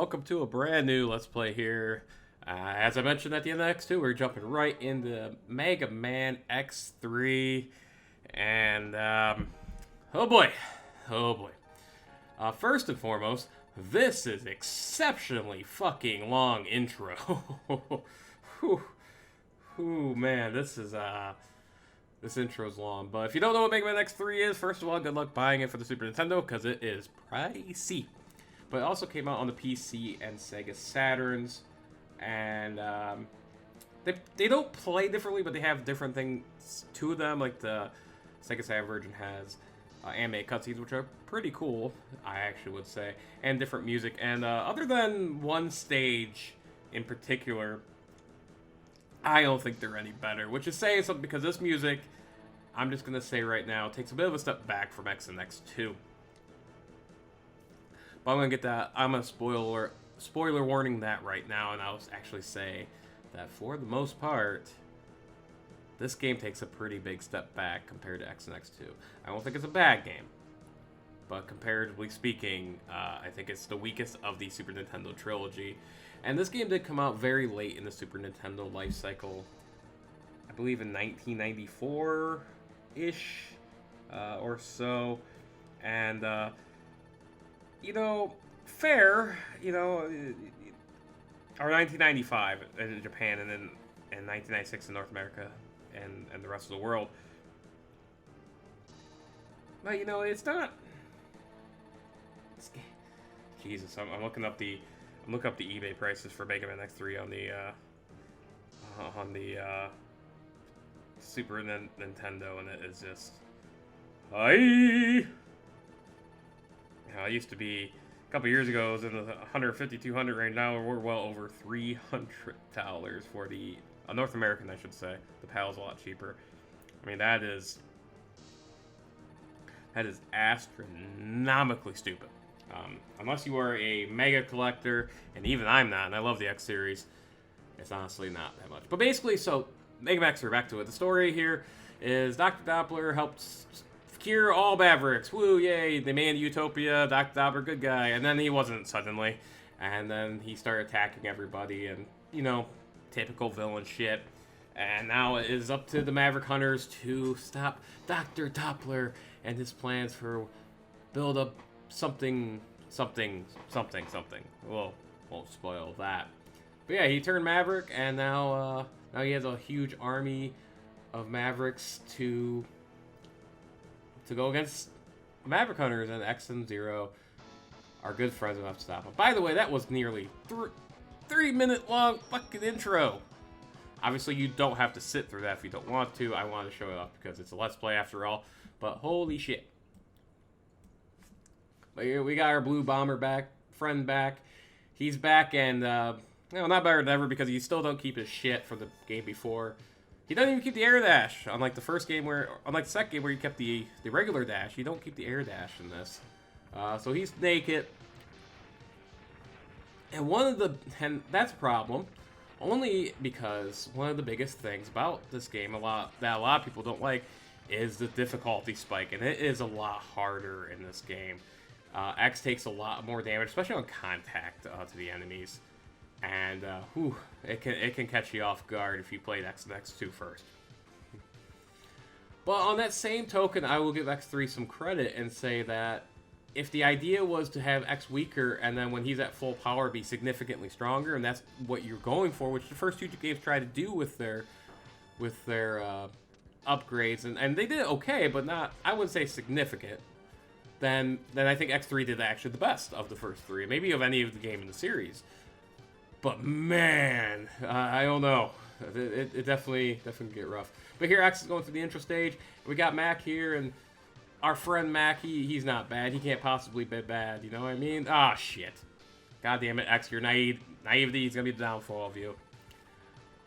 welcome to a brand new Let's Play here. As I mentioned at the end of X2, we're jumping right into Mega Man X3. And, oh boy. First and foremost, this is exceptionally fucking long intro. Whew, man, this intro's long. But if you don't know what Mega Man X3 is, first of all, good luck buying it for the Super Nintendo, because it is pricey. But it also came out on the PC and Sega Saturns, and they don't play differently, but they have different things to them. Like the Sega Saturn version has anime cutscenes, which are pretty cool, I actually would say, and different music. And other than one stage in particular, I don't think they're any better, which is saying something, because this music, I'm just going to say right now, takes a bit of a step back from X and X2. But I'm going to get that, I'm going to spoiler warning that right now, and I'll actually say that for the most part, this game takes a pretty big step back compared to X and X2. I don't think it's a bad game, but comparatively speaking, I think it's the weakest of the Super Nintendo trilogy. And this game did come out very late in the Super Nintendo life cycle, I believe in 1994-ish or so, and you know, fair, you know, or 1995 in Japan, and then in 1996 in North America and the rest of the world. But, you know, it's not... Jesus, I'm looking up the eBay prices for Mega Man X3 on the Super Nintendo, and it is just... Hi! It used to be, a couple years ago, it was in the 150, 200 range. Now we're well over $300 for the North American, I should say. The PAL's a lot cheaper. I mean, that is astronomically stupid. Unless you are a mega collector, and even I'm not, and I love the X series, it's honestly not that much. But basically, so Mega Man X3, back to it. The story here is Dr. Doppler helps cure all Mavericks. Woo, yay, they made Utopia, Dr. Doppler, good guy. And then he wasn't suddenly. And then he started attacking everybody, and, you know, typical villain shit. And now it is up to the Maverick Hunters to stop Dr. Doppler and his plans for build up something. Well, won't spoil that. But yeah, he turned Maverick, and now he has a huge army of Mavericks to go against Maverick Hunters, and X and Zero are good friends enough to stop him. By the way, that was nearly 3-minute long fucking intro. Obviously, you don't have to sit through that if you don't want to. I wanted to show it off because it's a Let's Play after all. But holy shit. But here we got our blue bomber friend back. He's back, and you know, not better than ever, because he still don't keep his shit from the game before. He doesn't even keep the air dash, unlike the first game unlike the second game where you kept the regular dash. You don't keep the air dash in this. So he's naked. And that's a problem. Only because one of the biggest things about this game, that a lot of people don't like, is the difficulty spike. And it is a lot harder in this game. X takes a lot more damage, especially on contact to the enemies. And, it can catch you off guard if you played X and X2 first. But on that same token, I will give X3 some credit and say that if the idea was to have X weaker, and then when he's at full power be significantly stronger, and that's what you're going for, which the first two games try to do with their upgrades, and they did okay, but not, I wouldn't say significant, then I think X3 did actually the best of the first three, maybe of any of the game in the series. But man, I don't know. It definitely get rough. But here, X is going through the intro stage. We got Mac here, and our friend Mac, he's not bad. He can't possibly be bad. You know what I mean? Ah, shit. God damn it, X, your naivety is gonna be the downfall of you.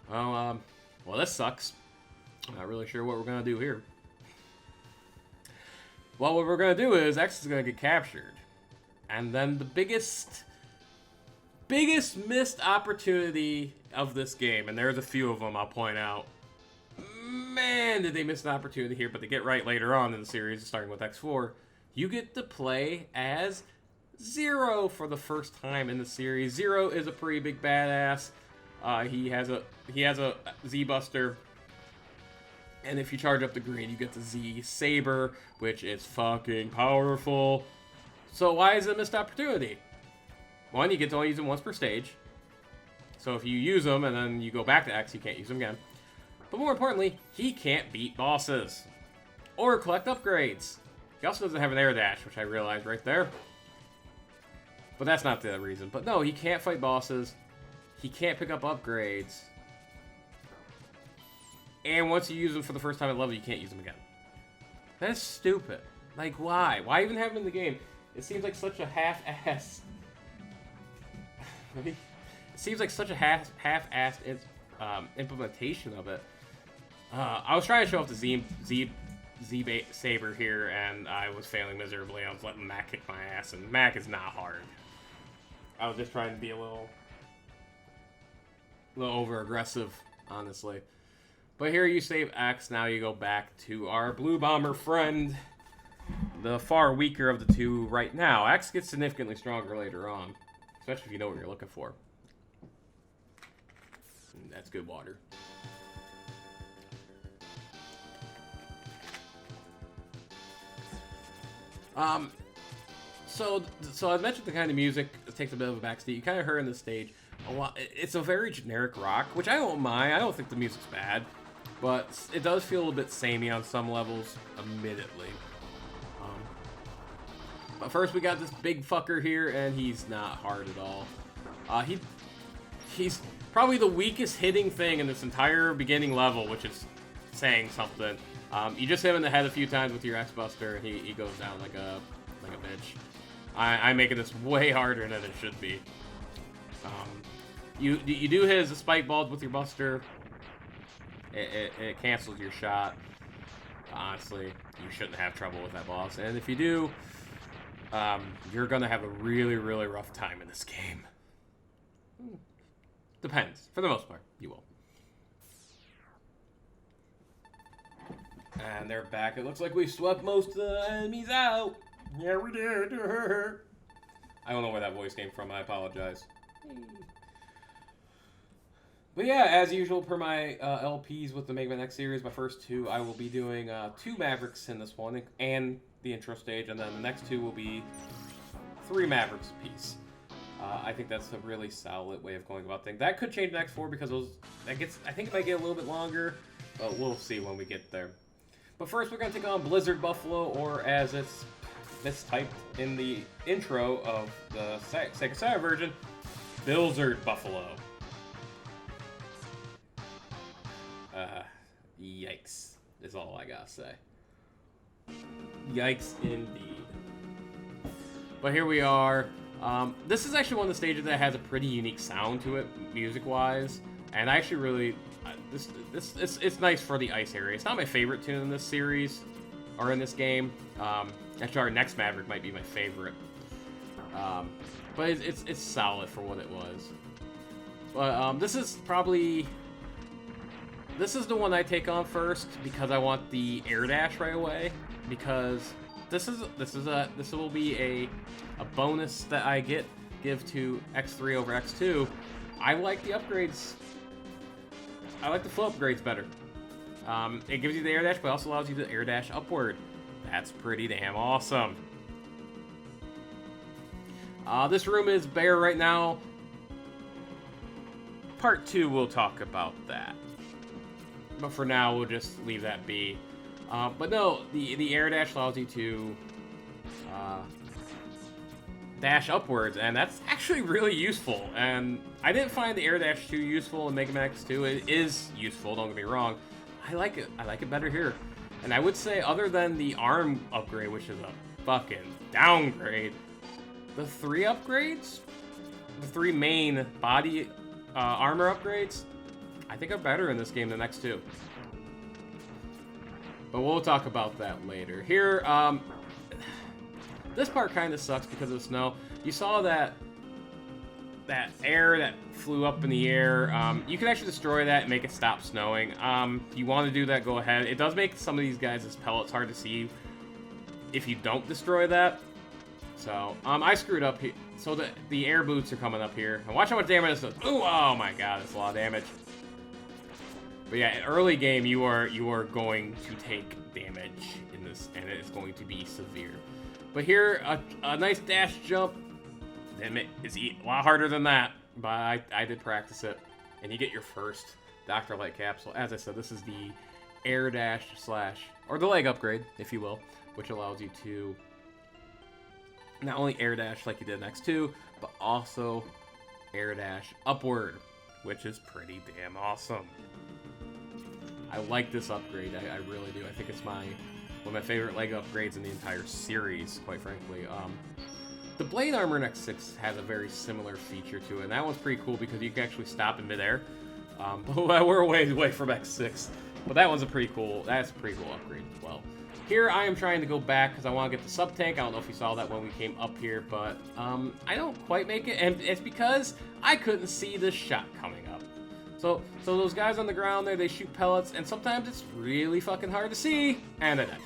Well, this sucks. I'm not really sure what we're gonna do here. Well, what we're gonna do is X is gonna get captured, and then the biggest missed opportunity of this game, and there's a few of them I'll point out. Man, did they miss an opportunity here, but they get right later on in the series, starting with X4. You get to play as Zero for the first time in the series. Zero is a pretty big badass. He has a Z Buster, and if you charge up the green, you get the Z Saber, which is fucking powerful. So why is it a missed opportunity? One, you get to only use them once per stage. So if you use them and then you go back to X, you can't use them again. But more importantly, he can't beat bosses or collect upgrades. He also doesn't have an air dash, which I realized right there. But that's not the reason. But no, he can't fight bosses. He can't pick up upgrades. And once you use them for the first time at level, you can't use them again. That's stupid. Like, why? Why even have him in the game? It seems like such a half-assed... It seems like such a half-assed implementation of it. I was trying to show off the Z Saber here, and I was failing miserably. I was letting Mac kick my ass, and Mac is not hard. I was just trying to be a little over-aggressive, honestly. But here you save X, now you go back to our Blue Bomber friend, the far weaker of the two right now. X gets significantly stronger later on, especially if you know what you're looking for. And that's good water. So I mentioned the kind of music that takes a bit of a backseat. You kind of heard in this stage a lot. It's a very generic rock, which I don't mind. I don't think the music's bad, but it does feel a bit samey on some levels, admittedly. But first we got this big fucker here, and he's not hard at all. He's probably the weakest hitting thing in this entire beginning level, which is saying something. You just hit him in the head a few times with your X-Buster, and he goes down like a bitch. I'm making this way harder than it should be. You do hit his spike balls with your Buster. It cancels your shot. Honestly, you shouldn't have trouble with that boss. And if you do, you're gonna have a really, really rough time in this game. Depends. For the most part, you will. And they're back. It looks like we swept most of the enemies out. Yeah, we did. I don't know where that voice came from. I apologize. But yeah, as usual, per my LPs with the Mega Man X series, my first two, I will be doing 2 Mavericks in this one, and the intro stage, and then the next 2 will be 3 Mavericks apiece. I think that's a really solid way of going about things. That could change in X4 because I think it might get a little bit longer, but we'll see when we get there. But first, we're going to take on Blizzard Buffalo, or as it's mistyped in the intro of the Sega Saturn version, Blizzard Buffalo. Yikes, is all I gotta say. Yikes indeed. But here we are. This is actually one of the stages that has a pretty unique sound to it, music-wise, and I actually really it's nice for the ice area. It's not my favorite tune in this series or in this game. Actually, our next Maverick might be my favorite, but it's solid for what it was. But this is the one I take on first because I want the air dash right away, because this will be a bonus that I give to X3 over X2. I like the upgrades. I like the flow upgrades better. It gives you the air dash, but also allows you to air dash upward. That's pretty damn awesome. This room is bare right now. Part 2, we'll talk about that. But for now, we'll just leave that be. But no, the air dash allows you to dash upwards, and that's actually really useful. And I didn't find the air dash too useful in Mega Man X2. It is useful, don't get me wrong. I like it. I like it better here. And I would say, other than the arm upgrade, which is a fucking downgrade, the 3 upgrades, the 3 main body armor upgrades, I think are better in this game than X2. But we'll talk about that later. Here, this part kind of sucks because of the snow. You saw that air that flew up in the air. You can actually destroy that and make it stop snowing. If you want to do that, go ahead. It does make some of these guys' pellets hard to see if you don't destroy that. So, I screwed up here. So the air boots are coming up here. And watch how much damage this does. Ooh, oh my god, that's a lot of damage. But yeah, early game, you are going to take damage in this, and it is going to be severe. But here, a nice dash jump. It's a lot harder than that, but I did practice it. And you get your first Dr. Light capsule. As I said, this is the air dash / or the leg upgrade, if you will, which allows you to not only air dash like you did in X2, but also air dash upward, which is pretty damn awesome. I like this upgrade, I really do. I think it's one of my favorite leg upgrades in the entire series, quite frankly. The blade armor in X6 has a very similar feature to it, and that one's pretty cool because you can actually stop in midair. But we're way away from X6. But that's a pretty cool upgrade as well. Here I am trying to go back because I want to get the sub-tank. I don't know if you saw that when we came up here, but I don't quite make it, and it's because I couldn't see this shot coming up. So those guys on the ground there, they shoot pellets, and sometimes it's really fucking hard to see, and I died.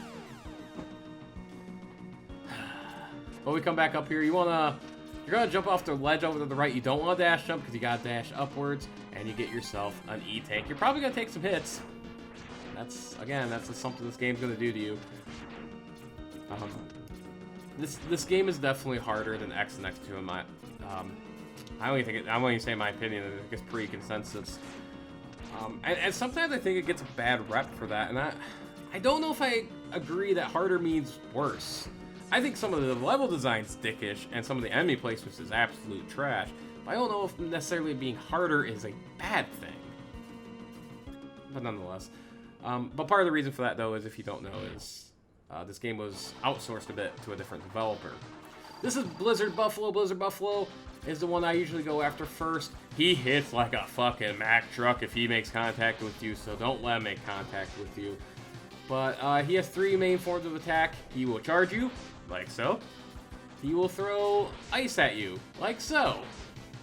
But we come back up here, you're gonna jump off the ledge over to the right. You don't want to dash jump because you gotta dash upwards, and you get yourself an E-tank. You're probably gonna take some hits. That's just something this game's gonna do to you. This game is definitely harder than X and X2 in my. I won't even say my opinion. I think it's pretty consensus. And sometimes I think it gets a bad rep for that, and I don't know if I agree that harder means worse. I think some of the level design's dickish, and some of the enemy placements is absolute trash. But I don't know if necessarily being harder is a bad thing. But nonetheless. But part of the reason for that, though, is if you don't know, is this game was outsourced a bit to a different developer. This is Blizzard Buffalo. Blizzard Buffalo is the one I usually go after first. He hits like a fucking Mack truck if he makes contact with you, so don't let him make contact with you. But he has 3 main forms of attack. He will charge you, like so. He will throw ice at you, like so.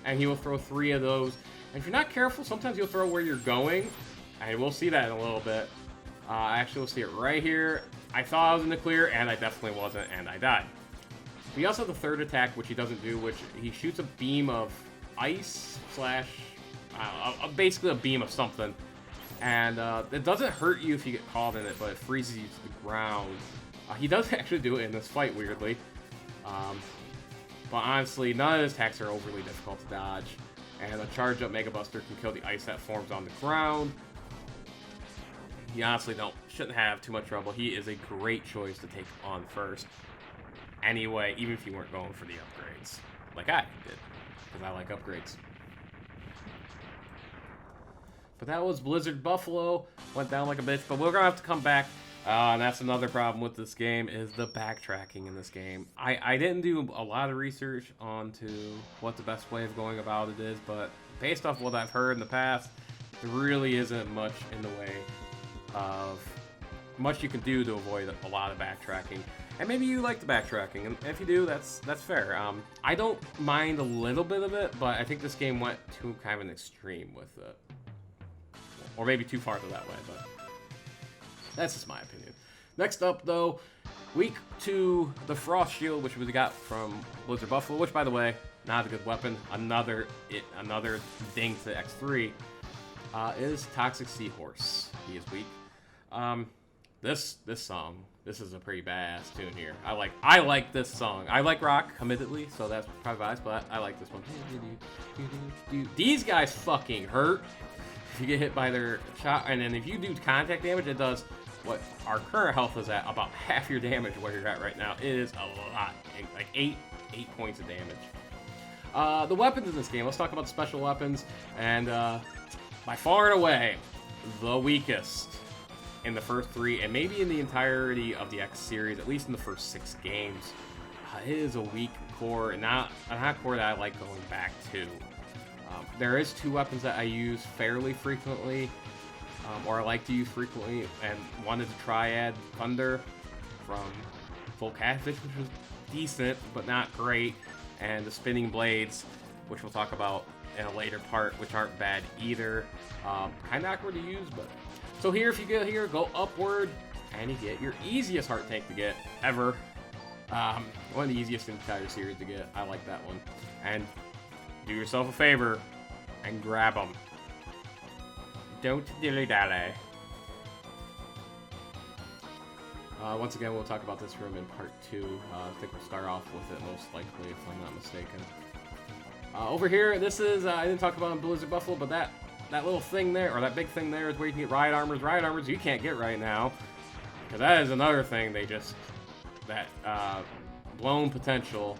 And he will throw 3 of those. And if you're not careful, sometimes you'll throw where you're going. And we'll see that in a little bit. Actually, we'll see it right here. I thought I was in the clear, and I definitely wasn't, and I died. We also have the third attack, which he doesn't do, which he shoots a beam of ice / basically a beam of something. And it doesn't hurt you if you get caught in it, but it freezes you to the ground. He does actually do it in this fight, weirdly. But honestly, none of his attacks are overly difficult to dodge. And a charge-up Mega Buster can kill the ice that forms on the ground. You honestly shouldn't have too much trouble. He is a great choice to take on first. Anyway, even if you weren't going for the upgrades. Like I did. Because I like upgrades. But that was Blizzard Buffalo. Went down like a bitch. But we're going to have to come back. And that's another problem with this game, is the backtracking in this game. I didn't do a lot of research onto what the best way of going about it is. But based off what I've heard in the past, there really isn't much in the way of much you can do to avoid a lot of backtracking. And maybe you like the backtracking, and if you do, that's fair. I don't mind a little bit of it, but I think this game went to kind of an extreme with it. Or maybe too far to that way, but that's just my opinion. Next up, though, week 2, the Frost Shield, which we got from Blizzard Buffalo, which, by the way, not a good weapon. Another ding to X3 is Toxic Seahorse. He is weak. This song, this is a pretty badass tune here. I like this song. I like rock, admittedly, so that's probably biased, but I like this one. These guys fucking hurt if you get hit by their shot, and then if you do contact damage, it does what our current health is at, about half your damage where you're at right now. It is a lot, like 8 points of damage. The weapons in this game, let's talk about the special weapons, and by far and away, the weakest in the first 3, and maybe in the entirety of the X series, at least in the first 6 games. It is a weak core, and not a core that I like going back to. There is 2 weapons that I use fairly frequently, or I like to use frequently, and one is a Triad Thunder from Full Catfish, which was decent, but not great, and the Spinning Blades, which we'll talk about in a later part, which aren't bad either. Kind of awkward to use, but... So here, if you get here, go upward, and you get your easiest heart tank to get ever. One of the easiest entire series to get. I like that one. And do yourself a favor and grab them. Don't dilly-dally. Once again, we'll talk about this room in part 2. I think we'll start off with it most likely, if I'm not mistaken. Over here, this is, I didn't talk about in Blizzard Buffalo, but that little thing there, or that big thing there, is where you can get riot armors. Riot armors you can't get right now, because that is another thing they just, that blown potential.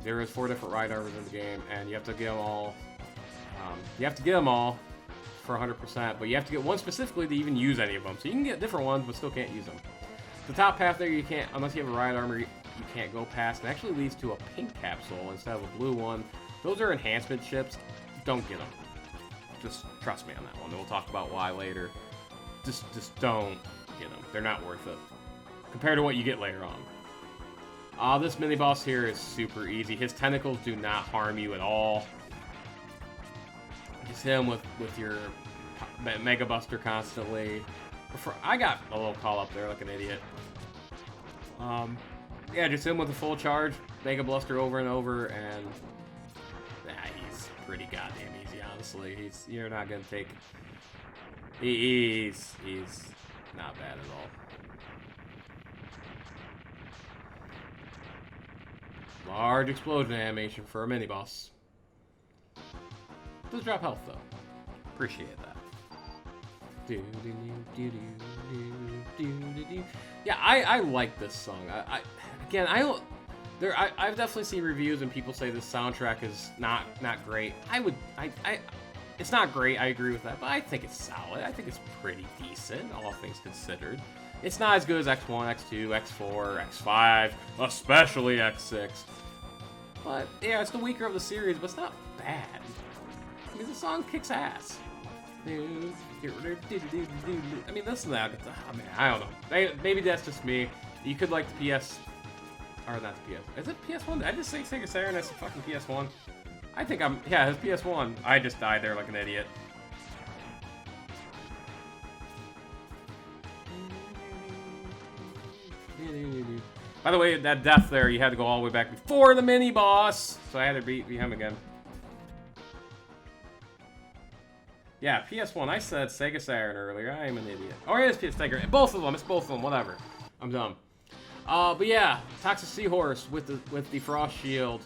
There is 4 different riot armors in the game, and you have to get them all. You have to get them all for 100%, but you have to get one specifically to even use any of them. So you can get different ones, but still can't use them. The top path there, you can't, unless you have a riot armor, you can't go past. It actually leads to a pink capsule instead of a blue one. Those are enhancement ships. Don't get them. Just trust me on that one. We'll talk about why later. Just don't get them. They're not worth it compared to what you get later on. This mini boss here is super easy. His tentacles do not harm you at all. Just hit him with your Mega Buster constantly. I got a little call up there like an idiot. Yeah, just hit him with a full charge, Mega Buster over and over, and he's pretty goddamn easy, honestly. You're not gonna take. He's not bad at all. Large explosion animation for a mini boss. Does drop health though. Appreciate that. Yeah, I like this song. I've definitely seen reviews and people say this soundtrack is not great. It's not great. I agree with that, but I think it's solid. I think it's pretty decent, all things considered. It's not as good as X1, X2, X4, X5, especially X6. But yeah, it's the weaker of the series, but it's not bad. I mean, the song kicks ass. I mean, listen to that. I mean, I don't know. Maybe that's just me. You could like the PS... Or not the PS... Is it PS1? Did I just say Sega Saturn? That's the fucking PS1. I think I'm... Yeah, it's PS1. I just died there like an idiot. By the way, that death there, you had to go all the way back before the mini-boss. So I had to beat him again. Yeah, PS1. I said Sega Saturn earlier. I am an idiot. Oh, it is PS Sega. Both of them. It's both of them. Whatever. I'm dumb. But yeah, Toxic Seahorse with the Frost Shield.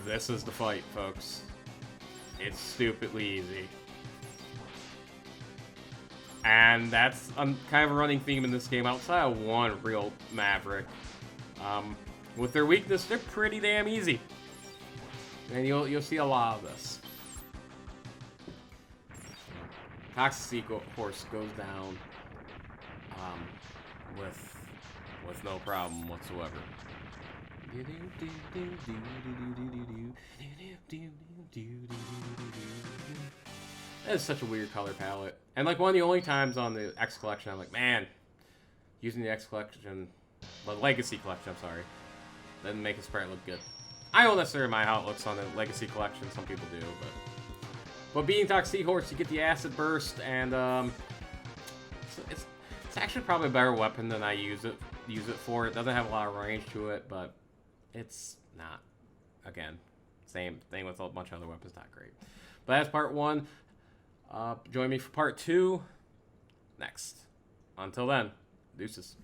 This is the fight, folks. It's stupidly easy. And that's kind of a running theme in this game outside of one real Maverick. With their weakness, they're pretty damn easy. And you'll see a lot of this. Toxic Seahorse goes down with no problem whatsoever. That is such a weird color palette. And like one of the only times on the X Collection, I'm like, man, using the X Collection, the Legacy Collection, I'm sorry, doesn't make a sprite look good. I don't necessarily mind how it looks on the Legacy Collection, some people do, but being Toxic Seahorse, you get the Acid Burst, and it's actually probably a better weapon than I use it for. It doesn't have a lot of range to it, but it's not, again, same thing with a bunch of other weapons, not great. But that's part 1. Join me for part 2 next. Until then, deuces.